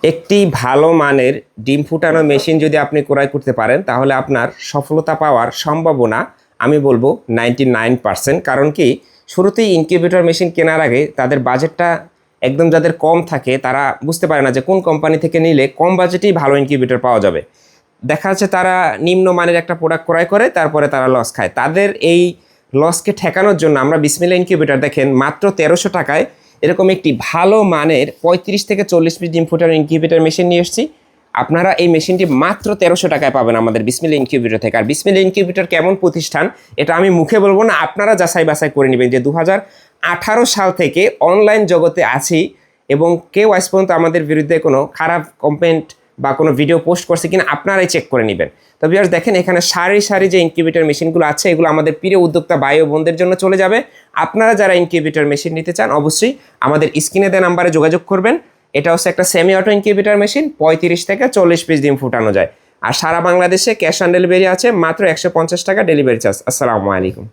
একটি ভালো মানের ডিম ফুটানো মেশিন যদি আপনি ক্রয় করতে পারেন তাহলে আপনার সফলতা পাওয়ার সম্ভাবনা আমি বলবো 99%। কারণ কি, শুরুতেই ইনকিউবেটর মেশিন কেনার আগে তাদের বাজেটটা একদম যাদের কম থাকে তারা বুঝতে পারে না যে কোন কোম্পানি থেকে নিলে কম বাজেটেই ভালো ইনকিউবেটর পাওয়া যাবে। দেখা যাচ্ছে তারা নিম্নমানের একটা প্রোডাক্ট ক্রয় করে তারপরে তারা লস খায়। তাদের এই লসকে ঠেকানোর জন্য আমরা বিসমিল্লাহ ইনকিউবেটর দেখেন মাত্র 1300 টাকায় এরকম একটি ভালো মানের 35 থেকে 40 পিস ডিম ফুটানো ইনকিউবেটর মেশিন নিয়ে এসেছি। আপনারা এই মেশিনটি মাত্র 1300 টাকায় পাবেন আমাদের বিসমিল্লাহ ইনকিউবেটর থেকে। আর বিসমিল্লাহ ইনকিউবেটর কেমন প্রতিষ্ঠান এটা আমি মুখে বলবো না, আপনারা যাচাই বাছাই করে নেবেন যে 2018 সাল থেকে অনলাইন জগতে আছি এবং কেউ আজ পর্যন্ত আমাদের বিরুদ্ধে কোনো খারাপ কমেন্ট বা কোনো ভিডিও পোস্ট করছে কিনা আপনারাই চেক করে নেবেন। তো ভিউয়ার্স দেখেন এখানে সারি সারি যে ইনকিউবেটর মেশিনগুলো আছে এগুলো আমাদের প্রিয় উদ্যোক্তা ভাই ও বোনদের জন্য চলে যাবে। আপনারা যারা ইনকিউবেটর মেশিন নিতে চান অবশ্যই আমাদের স্ক্রিনে দেওয়া নাম্বারে যোগাযোগ করবেন। এটা হচ্ছে একটা সেমি অটো ইনকিউবেটর মেশিন, 35 থেকে 40 পিস ডিম ফুটানো যায়। আর সারা বাংলাদেশে ক্যাশ অন ডেলিভারি আছে, মাত্র 150 টাকা ডেলিভারি চার্জ। আসসালামু আলাইকুম।